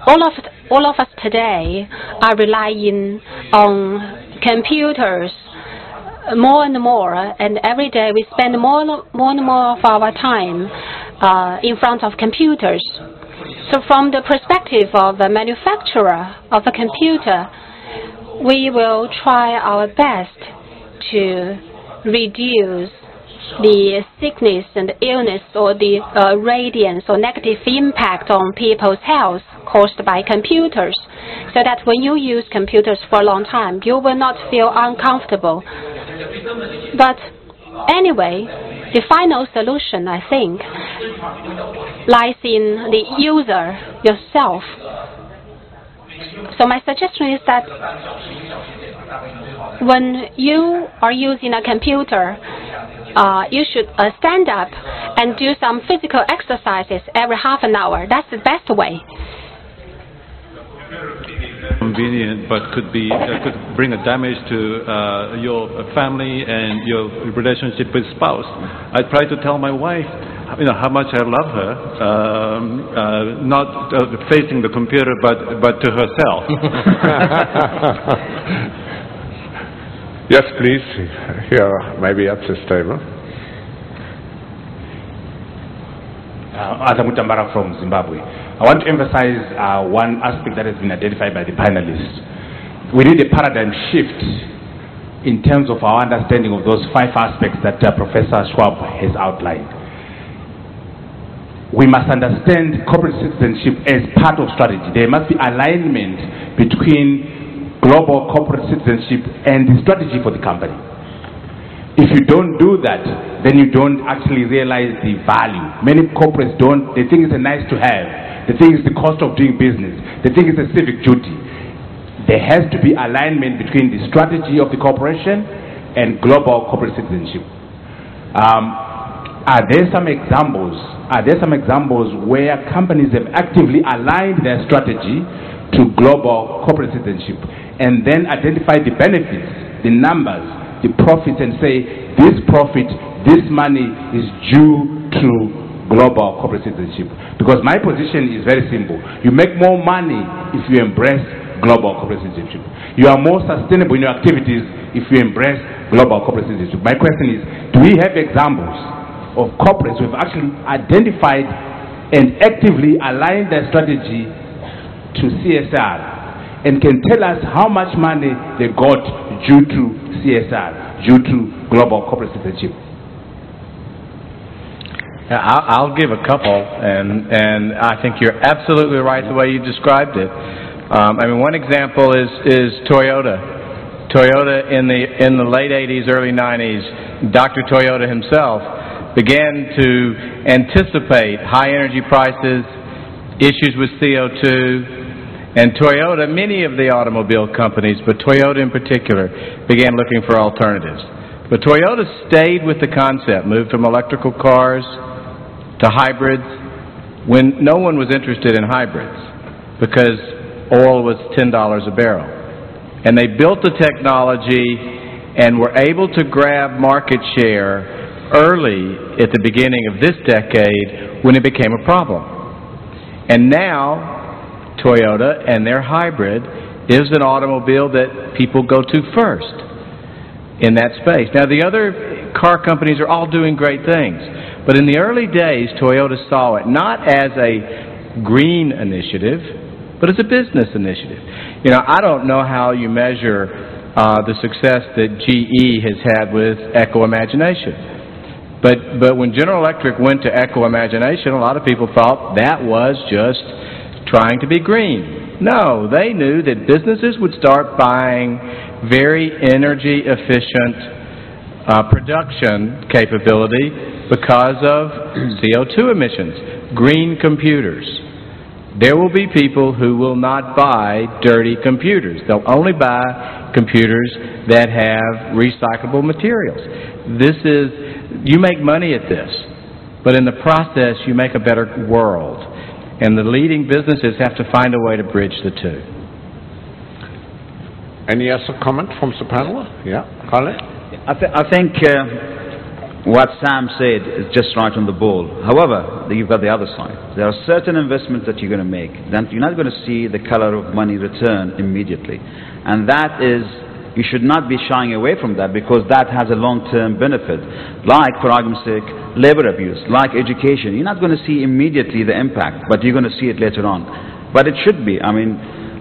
S9: all of us today are relying on computers more and more, and every day we spend more and more of our time in front of computers. So from the perspective of the manufacturer of a computer, we will try our best to reduce the sickness and illness or the radiance or negative impact on people's health caused by computers, so that when you use computers for a long time, you will not feel uncomfortable. But anyway, the final solution, I think, lies in the user yourself. So my suggestion is that when you are using a computer, you should stand up and do some physical exercises every half an hour. That's the best way.
S3: Convenient, but could bring a damage to your family and your relationship with spouse. I try to tell my wife, how much I love her, not facing the computer, but to herself.
S1: Yes, please. Here, maybe at this table.
S10: Arthur Mutambara from Zimbabwe. I want to emphasize one aspect that has been identified by the panelists. We need a paradigm shift in terms of our understanding of those 5 aspects that Professor Schwab has outlined. We must understand corporate citizenship as part of strategy. There must be alignment between global corporate citizenship and the strategy for the company. If you don't do that, then you don't actually realize the value. Many corporates don't. They think it's a nice to have. They think it's the cost of doing business. They think it's a civic duty. There has to be alignment between the strategy of the corporation and global corporate citizenship. Are there some examples where companies have actively aligned their strategy to global corporate citizenship and then identify the benefits, the numbers, the profits, and say this profit, this money is due to global corporate citizenship? Because my position is very simple. You make more money if you embrace global corporate citizenship. You are more sustainable in your activities if you embrace global corporate citizenship. My question is, do we have examples of corporates who have actually identified and actively aligned their strategy to CSR and can tell us how much money they got due to CSR, due to global corporate citizenship?
S5: I'll give a couple, and I think you're absolutely right the way you described it. One example is Toyota. Toyota in the late 80s, early 90s, Dr. Toyota himself began to anticipate high energy prices, issues with CO2, and Toyota, many of the automobile companies, but Toyota in particular, began looking for alternatives. But Toyota stayed with the concept, moved from electrical cars to hybrids when no one was interested in hybrids because oil was $10 a barrel. And they built the technology and were able to grab market share early at the beginning of this decade when it became a problem. And now Toyota and their hybrid is an automobile that people go to first in that space. Now the other car companies are all doing great things, but in the early days Toyota saw it not as a green initiative, but as a business initiative. I don't know how you measure the success that GE has had with Echo Imagination. But when General Electric went to Echo Imagination, a lot of people thought that was just trying to be green. No, they knew that businesses would start buying very energy efficient production capability because of CO2 emissions, green computers. There will be people who will not buy dirty computers. They'll only buy computers that have recyclable materials. You make money at this, but in the process you make a better world. And the leading businesses have to find a way to bridge the two.
S1: Any other comment from the panel? Yeah, Carly?
S2: I think what Sam said is just right on the ball. However, you've got the other side. There are certain investments that you're going to make that you're not going to see the color of money return immediately. And that is, you should not be shying away from that because that has a long-term benefit. Like, for argument's sake, labor abuse, like education. You're not going to see immediately the impact, but you're going to see it later on. But it should be.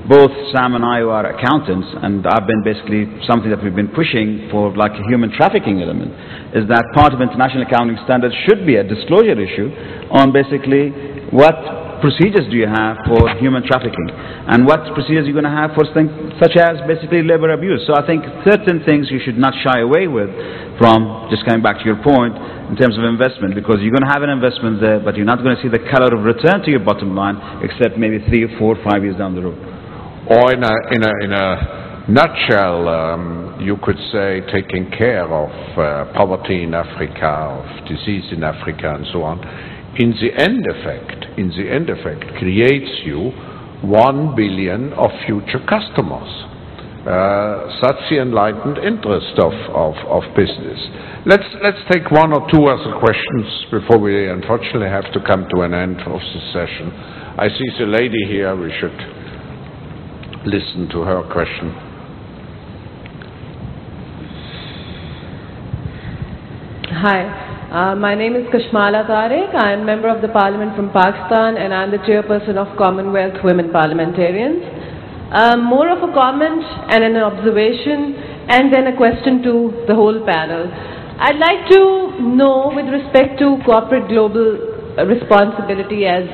S2: Both Sam and I are accountants, and I've been basically something that we've been pushing for, like a human trafficking element, is that part of international accounting standards should be a disclosure issue on basically what procedures do you have for human trafficking and what procedures you're going to have for things such as basically labor abuse. So I think certain things you should not shy away with from, just coming back to your point, in terms of investment, because you're going to have an investment there, but you're not going to see the color of return to your bottom line except maybe 3 or 4 or 5 years down the road.
S1: Or in a nutshell, you could say taking care of poverty in Africa, of disease in Africa, and so on. In the end effect, creates you 1 billion of future customers. That's the enlightened interest of business. Let's take one or two other questions before we unfortunately have to come to an end of the session. I see the lady here. We should listen to her question.
S11: Hi, my name is Kashmala Tariq. I am member of the Parliament from Pakistan and I am the chairperson of Commonwealth Women Parliamentarians. More of a comment and an observation and then a question to the whole panel. I'd like to know with respect to corporate global responsibility, as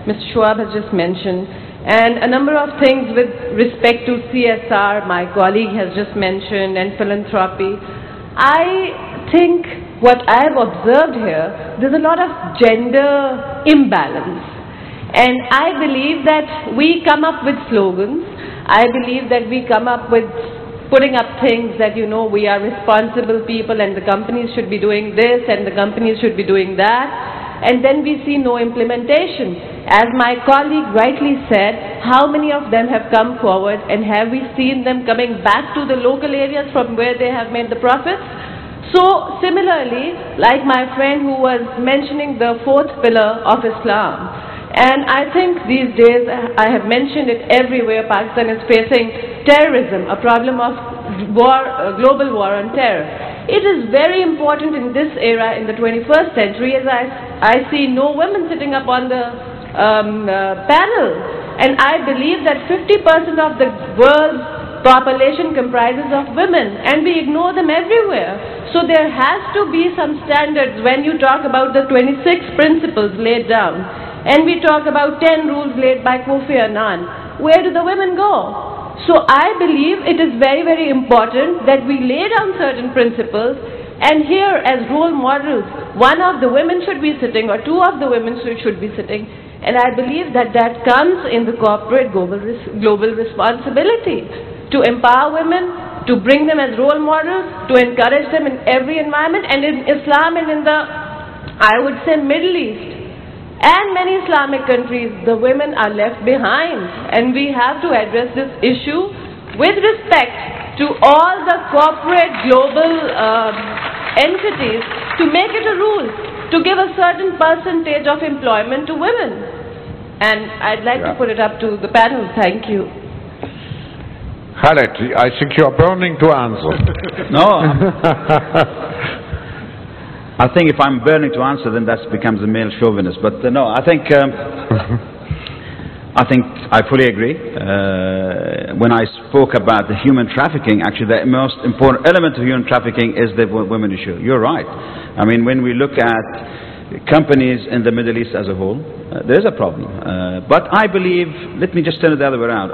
S11: Mr. Schwab has just mentioned, and a number of things with respect to CSR, my colleague has just mentioned, and philanthropy. I think what I've observed here, there's a lot of gender imbalance. And I believe that we come up with slogans. I believe that we come up with putting up things that, you know, we are responsible people and the companies should be doing this and the companies should be doing that. And then we see no implementation. As my colleague rightly said, how many of them have come forward and have we seen them coming back to the local areas from where they have made the profits? So similarly, like my friend who was mentioning the fourth pillar of Islam, and I think these days, I have mentioned it everywhere, Pakistan is facing terrorism, a problem of war, global war on terror. It is very important in this era, in the 21st century, as I see no women sitting up on the panel. And I believe that 50% of the world's population comprises of women, and we ignore them everywhere. So there has to be some standards when you talk about the 26 principles laid down. And we talk about 10 rules laid by Kofi Annan. Where do the women go? So I believe it is very, very important that we lay down certain principles, and here as role models, one of the women should be sitting or two of the women should be sitting. And I believe that that comes in the corporate global responsibility to empower women, to bring them as role models, to encourage them in every environment. And in Islam and in the, I would say, Middle East, and many Islamic countries, the women are left behind. And we have to address this issue with respect to all the corporate global entities to make it a rule, to give a certain percentage of employment to women. And I'd like to put it up to the panel. Thank you.
S1: Khaled, I think you are burning to answer.
S2: No. I think if I'm burning to answer, then that becomes a male chauvinist. But no, I think I fully agree. When I spoke about the human trafficking, actually the most important element of human trafficking is the women issue. You're right. I mean, when we look at companies in the Middle East as a whole, there is a problem. But I believe, let me just turn it the other way around.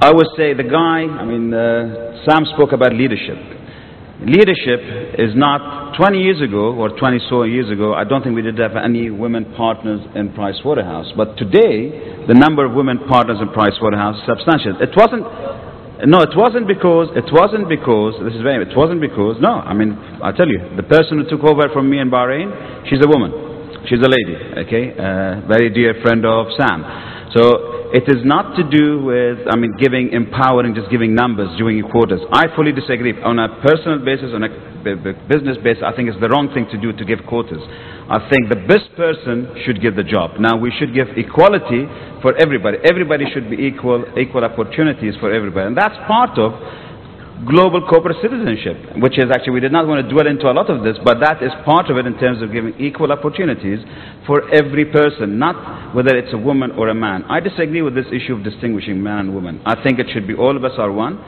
S2: I would say the guy, Sam spoke about leadership. Leadership is not 20 years ago or 20 so years ago. I don't think we did have any women partners in Price Waterhouse. But today, the number of women partners in Price Waterhouse is substantial. It wasn't because, no, I tell you, the person who took over from me in Bahrain, she's a woman. She's a lady, okay? Very dear friend of Sam. So, it is not to do with, empowering, just giving numbers, doing quotas. I fully disagree. On a personal basis, on a business basis, I think it's the wrong thing to do to give quotas. I think the best person should get the job. Now, we should give equality for everybody. Everybody should be equal opportunities for everybody. And that's part of global corporate citizenship, which is actually, we did not want to dwell into a lot of this, but that is part of it in terms of giving equal opportunities for every person, not whether it's a woman or a man. I disagree with this issue of distinguishing man and woman. I think it should be all of us are one.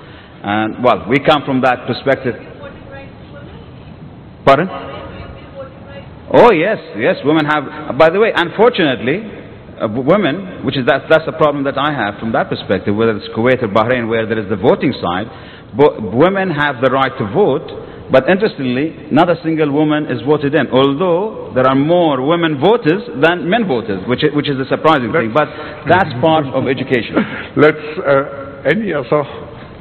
S2: And, well, we come from that perspective. Pardon? Oh, yes, women have, by the way, unfortunately, women, that's a problem that I have from that perspective, whether it's Kuwait or Bahrain, where there is the voting side, women have the right to vote, but interestingly, not a single woman is voted in, although there are more women voters than men voters, which is a surprising thing, but that's part of education.
S1: Any other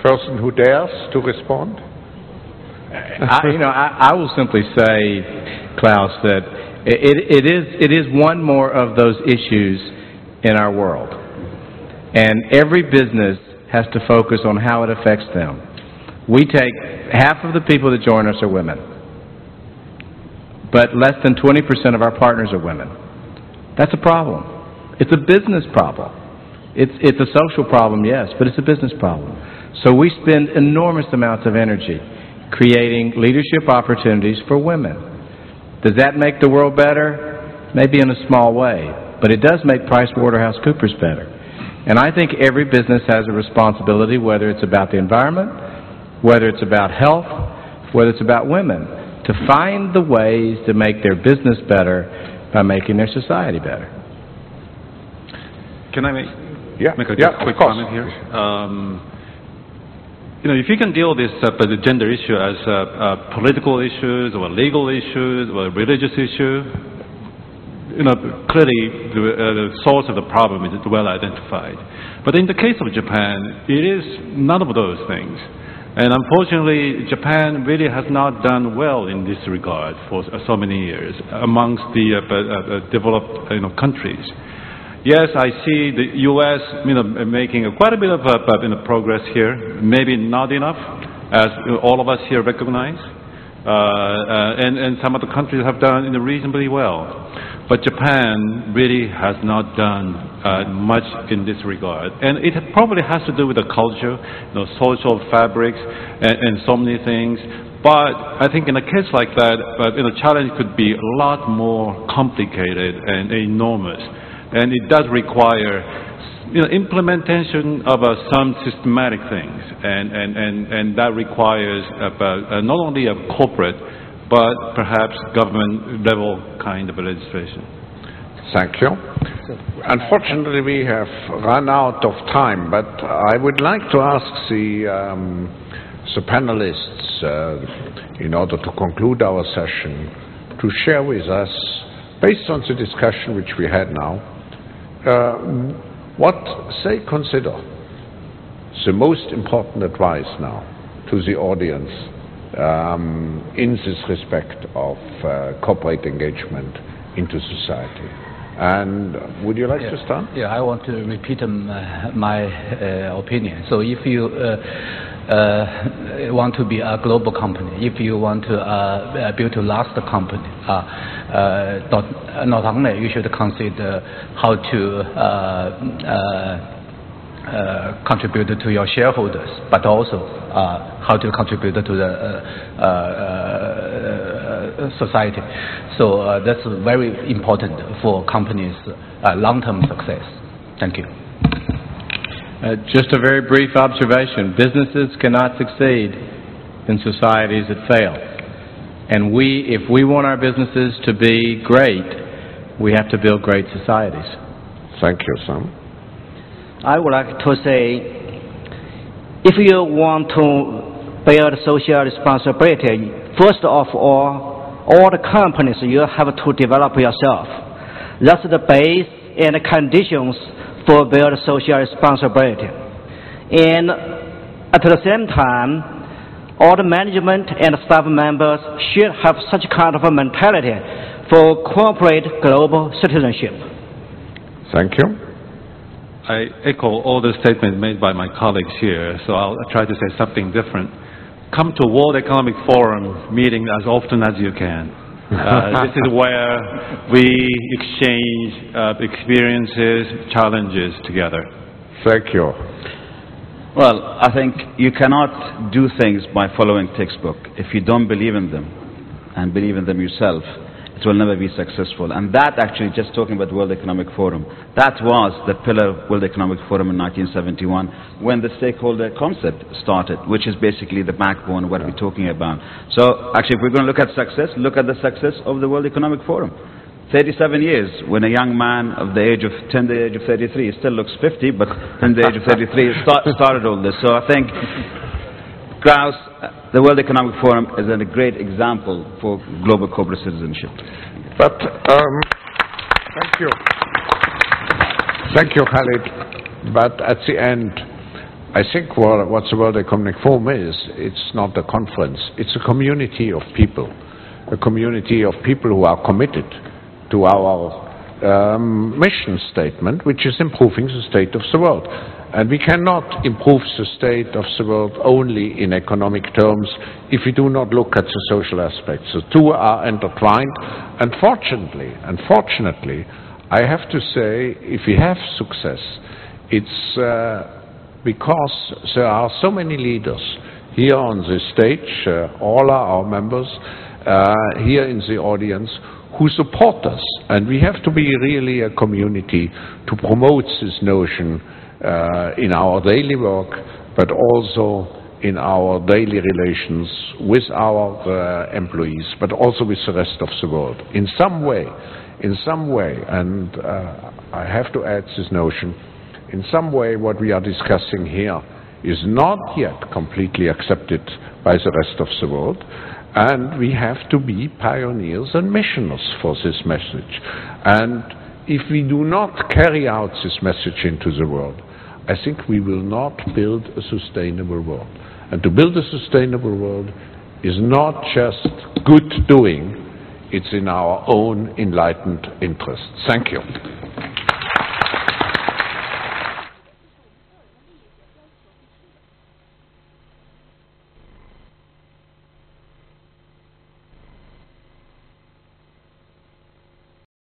S1: person who dares to respond?
S5: I will simply say, Klaus, that it is one more of those issues in our world. And every business has to focus on how it affects them. We take half of the people that join us are women, but less than 20% of our partners are women. That's a problem. It's a business problem. It's a social problem, yes, but it's a business problem. So we spend enormous amounts of energy creating leadership opportunities for women. Does that make the world better? Maybe in a small way, but it does make PricewaterhouseCoopers better. And I think every business has a responsibility, whether it's about the environment, whether it's about health, whether it's about women, to find the ways to make their business better by making their society better.
S3: Can I make a quick comment here? If you can deal with the gender issue as political issues or legal issues or religious issue, clearly the source of the problem is well identified. But in the case of Japan, it is none of those things. And unfortunately, Japan really has not done well in this regard for so many years amongst the developed countries. Yes, I see the U.S. making quite a bit of progress here. Maybe not enough, as all of us here recognize. And some of the countries have done reasonably well. But Japan really has not done much in this regard. And it probably has to do with the culture, social fabrics, and so many things. But I think in a case like that, the challenge could be a lot more complicated and enormous. And it does require implementation of some systematic things. And that requires not only a corporate, but perhaps government-level kind of legislation.
S1: Thank you. Unfortunately, we have run out of time, but I would like to ask the panelists, in order to conclude our session, to share with us, based on the discussion which we had now, what they consider the most important advice now to the audience in this respect of corporate engagement into society. And would you like to start?
S6: Yeah, I want to repeat my opinion. So if you want to be a global company, if you want to build a last company, not only you should consider how to contribute to your shareholders, but also how to contribute to the society. So that's very important for companies' long-term success. Thank you.
S5: Just a very brief observation. Businesses cannot succeed in societies that fail. And if we want our businesses to be great, we have to build great societies.
S1: Thank you, Sam.
S4: I would like to say, if you want to build social responsibility, first of all the companies you have to develop yourself. That's the base and the conditions for build social responsibility. And at the same time, all the management and staff members should have such kind of a mentality for corporate global citizenship.
S1: Thank you.
S3: I echo all the statements made by my colleagues here, so I'll try to say something different. Come to World Economic Forum meeting as often as you can. This is where we exchange experiences, challenges together.
S1: Thank you.
S2: Well, I think you cannot do things by following textbook. If you don't believe in them and believe in them yourself, it will never be successful. And that actually, just talking about the World Economic Forum, that was the pillar of World Economic Forum in 1971 when the stakeholder concept started, which is basically the backbone of what we're talking about. So actually, if we're going to look at success, look at the success of the World Economic Forum. 37 years, when a young man of the age of 10 to the age of 33, he still looks 50, but in the age of 33, started all this. So I think Klaus, the World Economic Forum is a great example for global corporate citizenship.
S1: But, thank you. Thank you, Khalid. But at the end, I think what the World Economic Forum is, it's not a conference. It's a community of people. A community of people who are committed to our mission statement, which is improving the state of the world. And we cannot improve the state of the world only in economic terms if we do not look at the social aspects. The two are intertwined. And fortunately, I have to say, if we have success, it's because there are so many leaders here on this stage, all are our members, here in the audience, who support us. And we have to be really a community to promote this notion in our daily work, but also in our daily relations with our employees, but also with the rest of the world. In some way, and I have to add this notion, in some way what we are discussing here is not yet completely accepted by the rest of the world, and we have to be pioneers and missioners for this message. And if we do not carry out this message into the world, I think we will not build a sustainable world. And to build a sustainable world is not just good doing, it's in our own enlightened interest. Thank you.